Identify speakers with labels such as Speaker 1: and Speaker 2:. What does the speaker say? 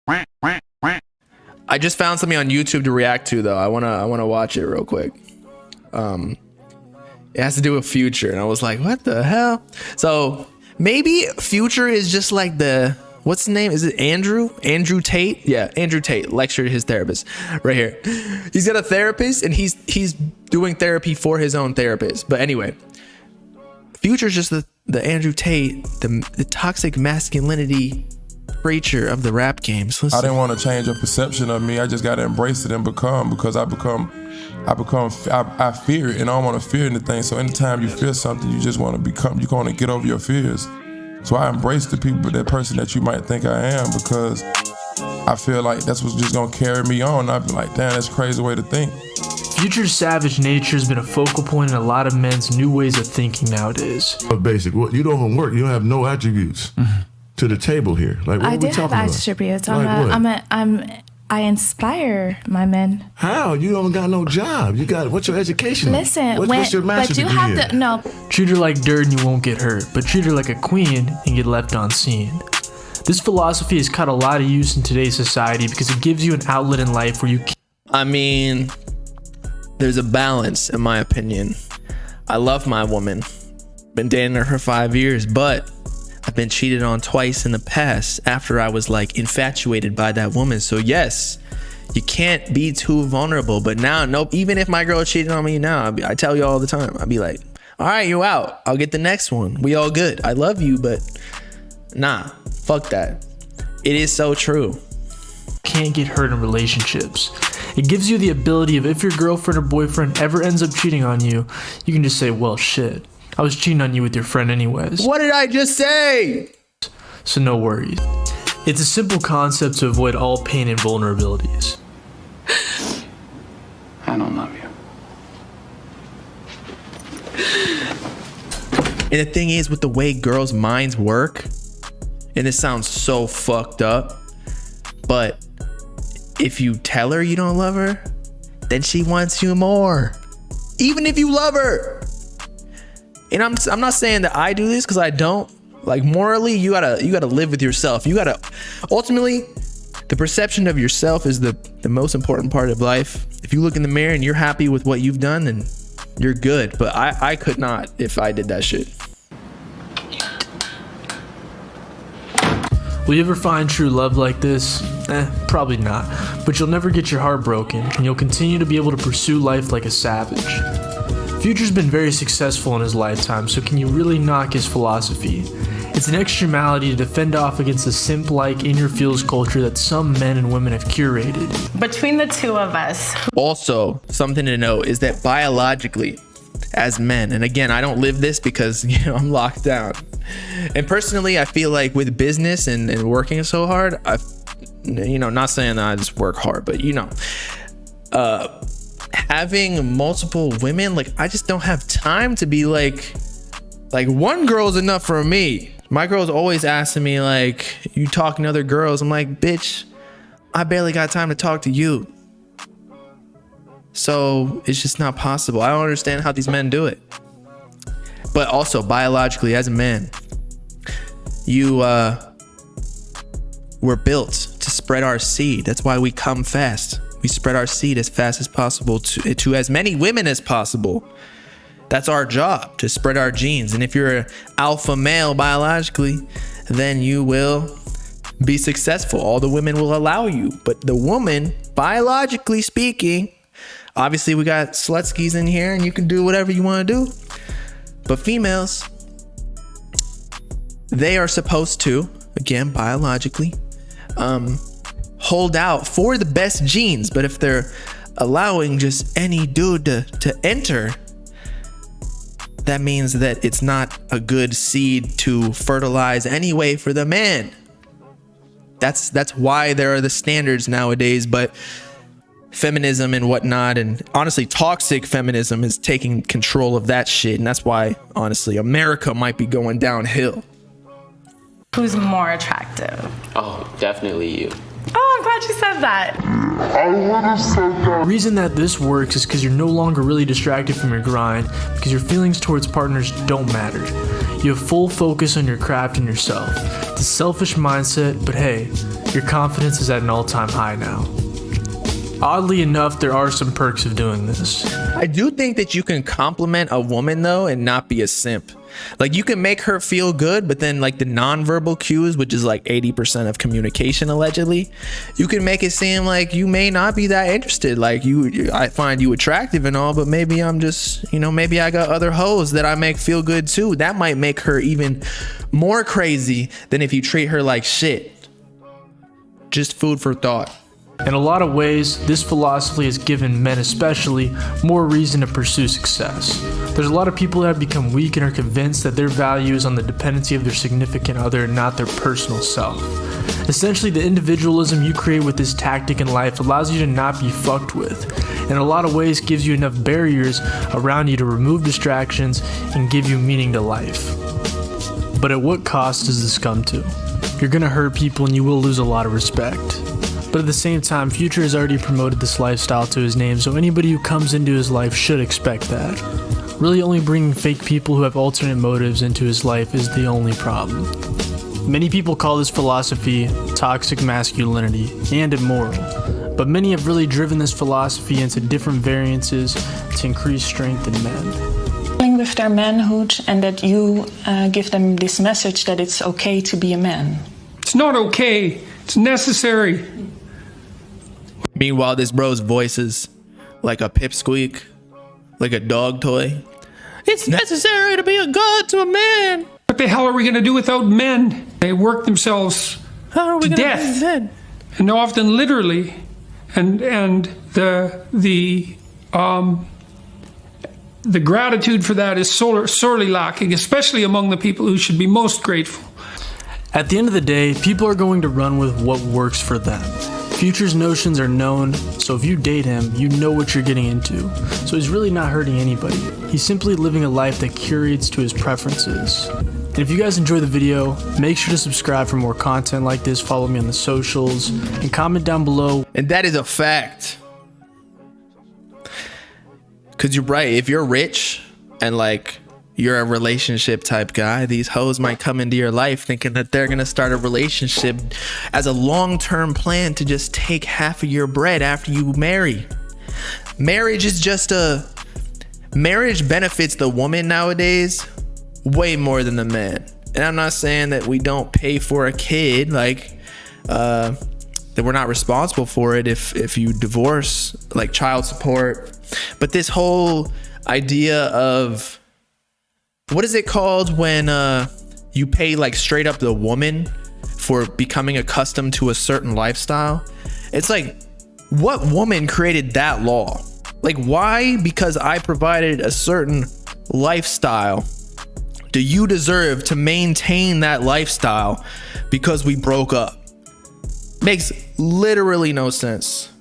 Speaker 1: I just found something on YouTube to react to though. I wanna watch it real quick. It has to do with Future, and I was like, what the hell? So maybe Future is just like the, what's his name? Is it Andrew Tate? Yeah, Andrew Tate lectured his therapist right here. He's got a therapist, and he's doing therapy for his own therapist. But anyway, Future's just the Andrew Tate, the toxic masculinity preacher of the rap game. So
Speaker 2: I didn't want to change your perception of me. I just got to embrace it and become, because I fear it, and I don't want to fear anything. So anytime you fear something, you just want to become, you're going to get over your fears. So I embrace the people, that person that you might think I am, because I feel like that's what's just going to carry me on. I've been like, damn, that's a crazy way to think.
Speaker 3: Future's savage nature has been a focal point in a lot of men's new ways of thinking nowadays.
Speaker 4: Basic, you don't even work. You don't have no attributes to the table here. Like, what
Speaker 5: I
Speaker 4: are we
Speaker 5: do
Speaker 4: talking
Speaker 5: have
Speaker 4: about?
Speaker 5: attributes.
Speaker 4: Like
Speaker 5: I inspire my men.
Speaker 4: How? You don't got no job. You got, what's your education?
Speaker 5: Listen,
Speaker 4: what's your master's degree in?
Speaker 5: No.
Speaker 3: Treat her like dirt and you won't get hurt, but treat her like a queen and get left unseen. This philosophy has caught a lot of use in today's society because it gives you an outlet in life where you can.
Speaker 1: I mean, there's a balance, in my opinion. I love my woman. Been dating her for 5 years, but I've been cheated on twice in the past after I was like infatuated by that woman. So yes, you can't be too vulnerable. But now, nope, even if my girl cheated on me now, I tell you all the time, I'd be like, all right, you out. I'll get the next one. We all good. I love you, but nah, fuck that. It is so true.
Speaker 3: Can't get hurt in relationships. It gives you the ability of, if your girlfriend or boyfriend ever ends up cheating on you, you can just say, well, shit, I was cheating on you with your friend anyways.
Speaker 1: What did I just say?
Speaker 3: So no worries. It's a simple concept to avoid all pain and vulnerabilities.
Speaker 6: I don't love you.
Speaker 1: And the thing is, with the way girls' minds work, and it sounds so fucked up, but if you tell her you don't love her, then she wants you more, even if you love her. And I'm not saying that I do this, because I don't. Like, morally, you gotta live with yourself. You gotta, ultimately, the perception of yourself is the most important part of life. If you look in the mirror and you're happy with what you've done, then you're good. But I could not if I did that shit.
Speaker 3: Will you ever find true love like this? Probably not. But you'll never get your heart broken, and you'll continue to be able to pursue life like a savage. Future's been very successful in his lifetime, so can you really knock his philosophy? It's an extremality to defend off against the simp-like, in-your-feels culture that some men and women have curated.
Speaker 7: Between the two of us.
Speaker 1: Also, something to note is that biologically, as men, and again, I don't live this because, you know, I'm locked down. And personally, I feel like with business and working so hard, not saying that I just work hard, but having multiple women, like, I just don't have time to be like one girl is enough for me. My girl's always asking me, like, you talking to other girls? I'm like, bitch, I barely got time to talk to you. So it's just not possible. I don't understand how these men do it. But also, biologically, as a man, you we're built to spread our seed. That's why we come fast. We spread our seed as fast as possible to as many women as possible. That's our job, to spread our genes. And if you're an alpha male biologically, then you will be successful. All the women will allow you. But the woman, biologically speaking, obviously we got slutskis in here and you can do whatever you want to do. But females, they are supposed to, again, biologically, hold out for the best genes. But if they're allowing just any dude to enter, that means that it's not a good seed to fertilize anyway for the man. That's why there are the standards nowadays. But feminism and whatnot, and honestly toxic feminism, is taking control of that shit. And that's why, honestly, America might be going downhill.
Speaker 7: Who's more attractive?
Speaker 6: Oh, definitely you.
Speaker 7: Oh, I'm glad you said that.
Speaker 3: The reason that this works is because you're no longer really distracted from your grind, because your feelings towards partners don't matter. You have full focus on your craft and yourself. It's a selfish mindset, but hey, Your confidence is at an all-time high now. Oddly enough, there are some perks of doing this.
Speaker 1: I do think that you can compliment a woman though and not be a simp. Like you can make her feel good, but then like the nonverbal cues, which is like 80% of communication allegedly, you can make it seem like you may not be that interested. Like I find you attractive and all, but maybe I'm just, maybe I got other hoes that I make feel good too. That might make her even more crazy than if you treat her like shit. Just food for thought.
Speaker 3: In a lot of ways, this philosophy has given men especially more reason to pursue success. There's a lot of people that have become weak and are convinced that their value is on the dependency of their significant other and not their personal self. Essentially, the individualism you create with this tactic in life allows you to not be fucked with. In a lot of ways, gives you enough barriers around you to remove distractions and give you meaning to life. But at what cost does this come to? You're gonna hurt people and you will lose a lot of respect. But at the same time, Future has already promoted this lifestyle to his name, so anybody who comes into his life should expect that. Really only bringing fake people who have alternate motives into his life is the only problem. Many people call this philosophy toxic masculinity and immoral, but many have really driven this philosophy into different variances to increase strength in men.
Speaker 8: With their manhood, and that you give them this message that it's okay to be a man.
Speaker 9: It's not okay, it's necessary.
Speaker 1: Meanwhile, this bro's voice is like a pipsqueak, like a dog toy. It's necessary to be a god to a man.
Speaker 9: What the hell are we going to do without men? They work themselves to death, and often literally, and the gratitude for that is sorely lacking, especially among the people who should be most grateful.
Speaker 3: At the end of the day, people are going to run with what works for them. Future's notions are known, so if you date him, you know what you're getting into. So he's really not hurting anybody. He's simply living a life that curates to his preferences. And if you guys enjoy the video, make sure to subscribe for more content like this, follow me on the socials, and comment down below.
Speaker 1: And that is a fact. Because you're right, if you're rich and like you're a relationship type guy, these hoes might come into your life thinking that they're gonna start a relationship as a long-term plan to just take half of your bread after you marry. Marriage benefits the woman nowadays way more than the man. And I'm not saying that we don't pay for a kid, like that we're not responsible for it if you divorce, like child support. But this whole idea of, what is it called when you pay like straight up the woman for becoming accustomed to a certain lifestyle? It's like, what woman created that law? Like, why? Because I provided a certain lifestyle, do you deserve to maintain that lifestyle because we broke up? Makes literally no sense.